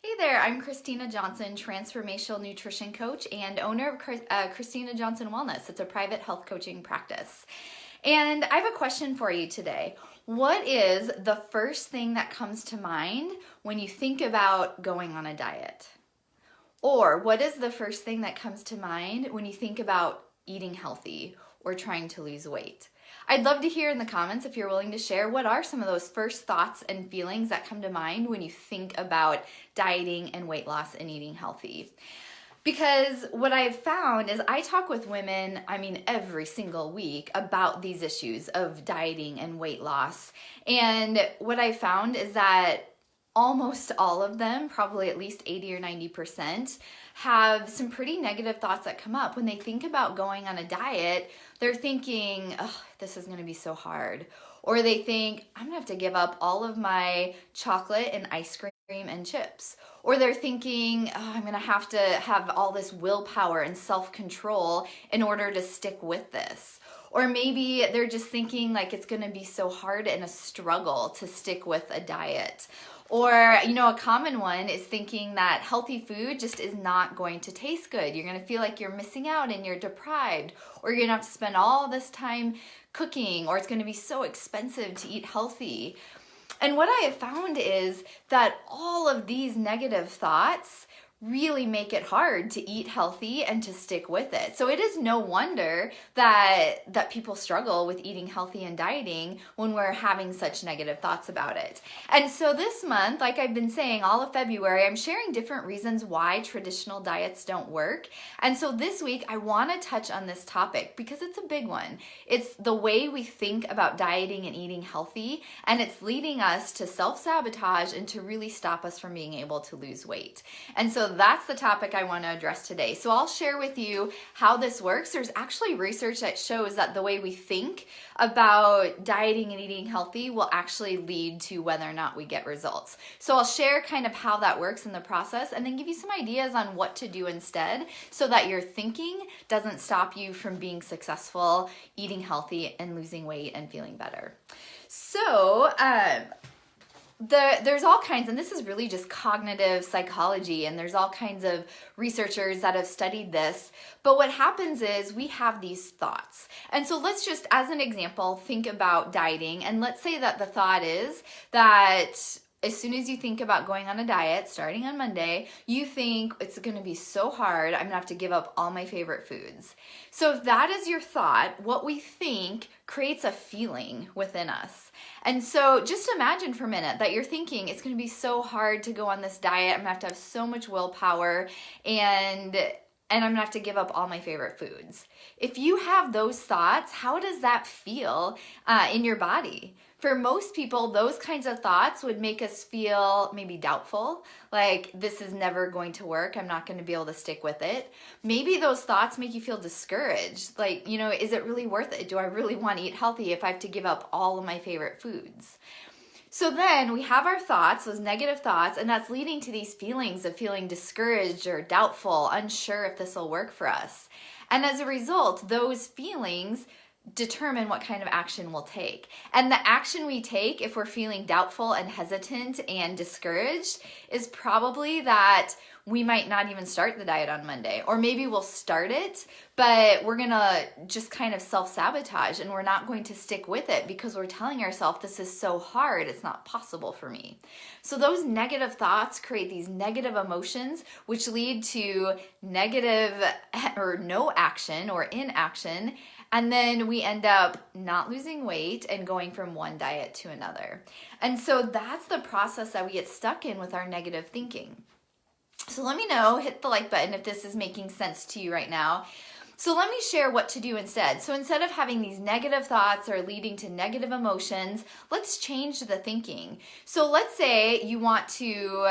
Hey there, I'm Christina Johnson, transformational nutrition coach and owner of Christina Johnson Wellness. It's a private health coaching practice. And I have a question for you today. What is the first thing that comes to mind when you think about going on a diet? Or what is the first thing that comes to mind when you think about eating healthy or trying to lose weight? I'd love to hear in the comments if you're willing to share what are some of those first thoughts and feelings that come to mind when you think about dieting and weight loss and eating healthy. Because what I've found is I talk with women, every single week about these issues of dieting and weight loss. And what I found is that almost all of them, probably at least 80 or 90%, have some pretty negative thoughts that come up. When they think about going on a diet, they're thinking, oh, this is going to be so hard. Or they think, I'm going to have to give up all of my chocolate and ice cream and chips. Or they're thinking, oh, I'm going to have all this willpower and self-control in order to stick with this. Or maybe they're just thinking like it's going to be so hard and a struggle to stick with a diet. Or, a common one is thinking that healthy food just is not going to taste good. You're going to feel like you're missing out and you're deprived, or you're going to have to spend all this time cooking, or it's going to be so expensive to eat healthy. And what I have found is that all of these negative thoughts really make it hard to eat healthy and to stick with it. So it is no wonder that people struggle with eating healthy and dieting when we're having such negative thoughts about it. And so this month, like I've been saying, all of February, I'm sharing different reasons why traditional diets don't work. And so this week, I want to touch on this topic because it's a big one. It's the way we think about dieting and eating healthy, and it's leading us to self-sabotage and to really stop us from being able to lose weight. And so that's the topic I want to address today. So I'll share with you how this works. There's actually research that shows that the way we think about dieting and eating healthy will actually lead to whether or not we get results. So I'll share kind of how that works in the process and then give you some ideas on what to do instead so that your thinking doesn't stop you from being successful, eating healthy, and losing weight and feeling better. So, there's all kinds, and this is really just cognitive psychology, and there's all kinds of researchers that have studied this. But what happens is we have these thoughts. And so let's just, as an example, think about dieting. And let's say that the thought is that as soon as you think about going on a diet, starting on Monday, you think it's going to be so hard, I'm going to have to give up all my favorite foods. So if that is your thought, what we think creates a feeling within us. And so just imagine for a minute that you're thinking it's going to be so hard to go on this diet, I'm going to have so much willpower, and I'm going to have to give up all my favorite foods. If you have those thoughts, how does that feel in your body? For most people, those kinds of thoughts would make us feel maybe doubtful, like this is never going to work, I'm not going to be able to stick with it. Maybe those thoughts make you feel discouraged, like, is it really worth it? Do I really want to eat healthy if I have to give up all of my favorite foods? So then we have our thoughts, those negative thoughts, and that's leading to these feelings of feeling discouraged or doubtful, unsure if this will work for us. And as a result, those feelings determine what kind of action we'll take. And the action we take if we're feeling doubtful and hesitant and discouraged is probably that we might not even start the diet on Monday, or maybe we'll start it, but we're gonna just kind of self-sabotage and we're not going to stick with it because we're telling ourselves this is so hard, it's not possible for me. So those negative thoughts create these negative emotions, which lead to negative or no action or inaction. And then we end up not losing weight and going from one diet to another. And so that's the process that we get stuck in with our negative thinking. So let me know, hit the like button if this is making sense to you right now. So let me share what to do instead. So instead of having these negative thoughts or leading to negative emotions, let's change the thinking. So let's say you want to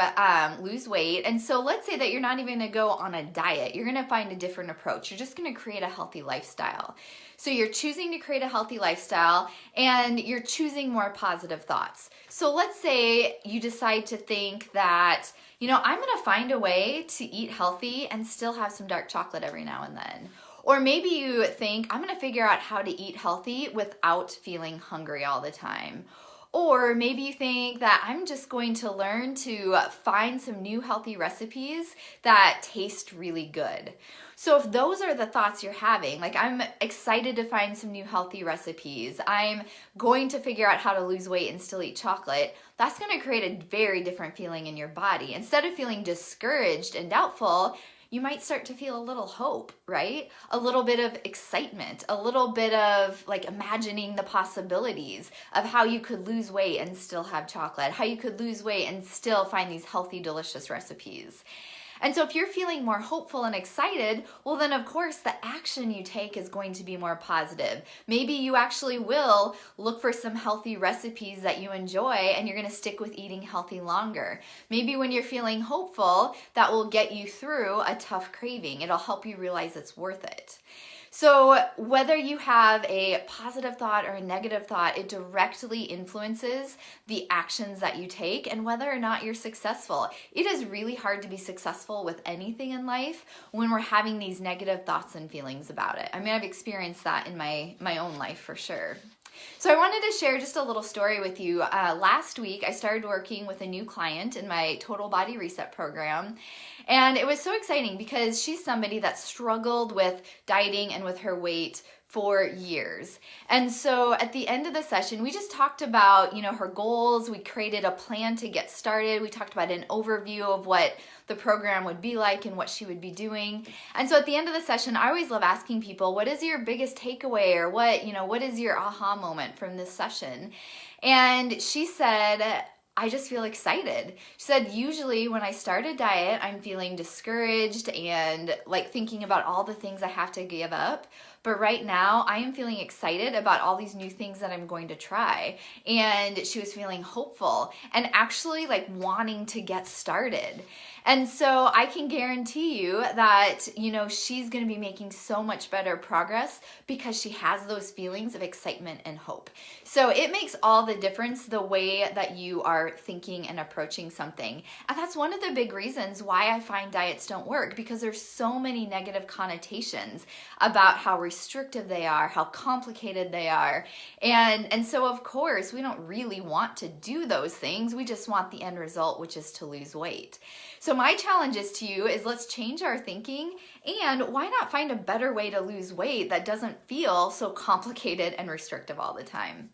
lose weight. And so let's say that you're not even going to go on a diet. You're going to find a different approach. You're just going to create a healthy lifestyle. So you're choosing to create a healthy lifestyle and you're choosing more positive thoughts. So let's say you decide to think that, I'm going to find a way to eat healthy and still have some dark chocolate every now and then. Or maybe you think, I'm going to figure out how to eat healthy without feeling hungry all the time. Or maybe you think that I'm just going to learn to find some new healthy recipes that taste really good. So if those are the thoughts you're having, like I'm excited to find some new healthy recipes, I'm going to figure out how to lose weight and still eat chocolate, that's going to create a very different feeling in your body. Instead of feeling discouraged and doubtful, you might start to feel a little hope, right? A little bit of excitement, a little bit of like imagining the possibilities of how you could lose weight and still have chocolate, how you could lose weight and still find these healthy, delicious recipes. And so if you're feeling more hopeful and excited, well then of course the action you take is going to be more positive. Maybe you actually will look for some healthy recipes that you enjoy and you're gonna stick with eating healthy longer. Maybe when you're feeling hopeful, that will get you through a tough craving. It'll help you realize it's worth it. So whether you have a positive thought or a negative thought, it directly influences the actions that you take and whether or not you're successful. It is really hard to be successful with anything in life when we're having these negative thoughts and feelings about it. I mean, I've experienced that in my own life for sure. So I wanted to share just a little story with you. Last week, I started working with a new client in my Total Body Reset program. And it was so exciting because she's somebody that struggled with dieting and with her weight for years. And so at the end of the session, we just talked about, her goals. We created a plan to get started. We talked about an overview of what the program would be like and what she would be doing. And so at the end of the session, I always love asking people, what is your biggest takeaway or what is your aha moment from this session? And she said, I just feel excited. She said, usually when I start a diet, I'm feeling discouraged and like thinking about all the things I have to give up. But right now I am feeling excited about all these new things that I'm going to try. And she was feeling hopeful and actually like wanting to get started. And so I can guarantee you that, she's going to be making so much better progress because she has those feelings of excitement and hope. So it makes all the difference the way that you are thinking and approaching something. And that's one of the big reasons why I find diets don't work, because there's so many negative connotations about how restrictive they are, how complicated they are. And so of course, we don't really want to do those things. We just want the end result, which is to lose weight. So my challenges to you is let's change our thinking, and why not find a better way to lose weight that doesn't feel so complicated and restrictive all the time.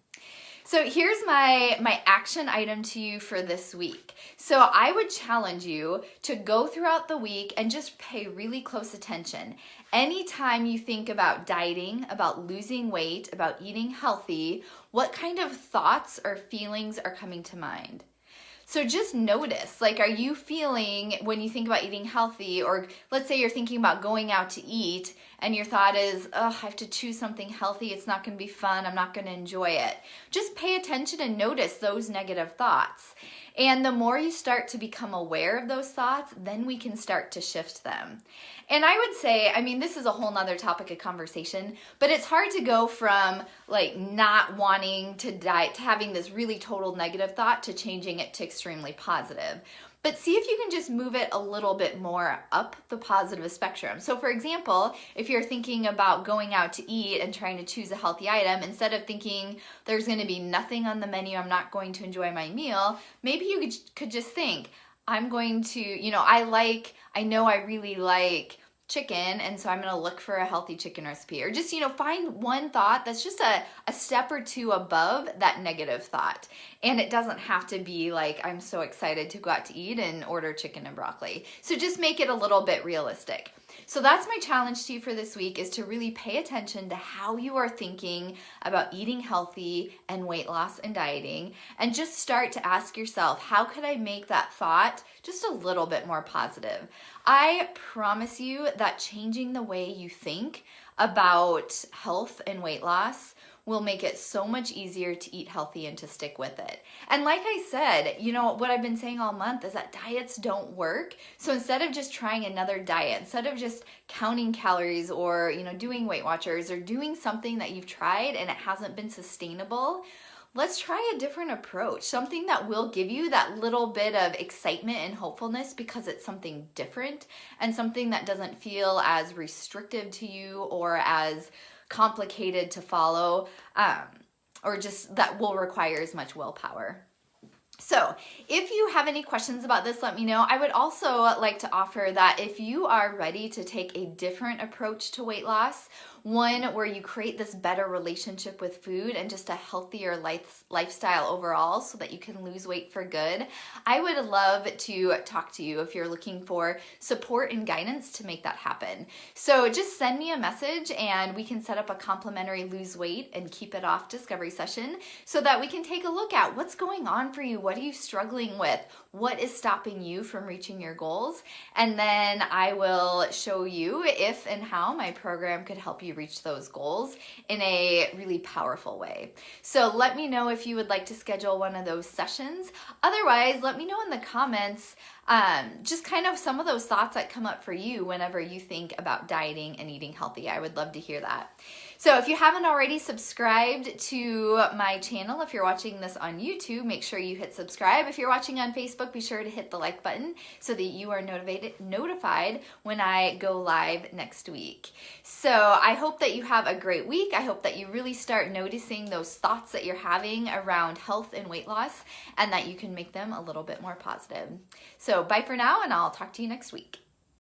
So here's my action item to you for this week. So I would challenge you to go throughout the week and just pay really close attention. Anytime you think about dieting, about losing weight, about eating healthy, what kind of thoughts or feelings are coming to mind? So just notice, like, are you feeling when you think about eating healthy, or let's say you're thinking about going out to eat and your thought is, oh, I have to choose something healthy. It's not going to be fun. I'm not going to enjoy it. Just pay attention and notice those negative thoughts. And the more you start to become aware of those thoughts, then we can start to shift them. And I would say, this is a whole nother topic of conversation, but it's hard to go from like not wanting to diet to having this really total negative thought to changing it to extremely positive. But see if you can just move it a little bit more up the positive spectrum. So for example, if you're thinking about going out to eat and trying to choose a healthy item, instead of thinking there's going to be nothing on the menu, I'm not going to enjoy my meal, maybe you could just think, I'm going to, I know I really like chicken, and so I'm going to look for a healthy chicken recipe. Or just, find one thought that's just a step or two above that negative thought. And it doesn't have to be like, I'm so excited to go out to eat and order chicken and broccoli. So just make it a little bit realistic. So that's my challenge to you for this week, is to really pay attention to how you are thinking about eating healthy and weight loss and dieting, and just start to ask yourself, how could I make that thought just a little bit more positive? I promise you that changing the way you think about health and weight loss will make it so much easier to eat healthy and to stick with it. And like I said, what I've been saying all month is that diets don't work. So instead of just trying another diet, instead of just counting calories or, doing Weight Watchers or doing something that you've tried and it hasn't been sustainable, let's try a different approach, something that will give you that little bit of excitement and hopefulness because it's something different and something that doesn't feel as restrictive to you or as complicated to follow. or just that will require as much willpower. So if you have any questions about this, let me know. I would also like to offer that if you are ready to take a different approach to weight loss, one where you create this better relationship with food and just a healthier lifestyle overall so that you can lose weight for good, I would love to talk to you if you're looking for support and guidance to make that happen. So just send me a message and we can set up a complimentary lose weight and keep it off discovery session so that we can take a look at what's going on for you. What are you struggling with? What is stopping you from reaching your goals? And then I will show you if and how my program could help you reach those goals in a really powerful way. So let me know if you would like to schedule one of those sessions. Otherwise, let me know in the comments just kind of some of those thoughts that come up for you whenever you think about dieting and eating healthy. I would love to hear that. So if you haven't already subscribed to my channel, if you're watching this on YouTube, make sure you hit subscribe. If you're watching on Facebook, be sure to hit the like button so that you are notified when I go live next week. So I hope that you have a great week. I hope that you really start noticing those thoughts that you're having around health and weight loss and that you can make them a little bit more positive. So bye for now, and I'll talk to you next week.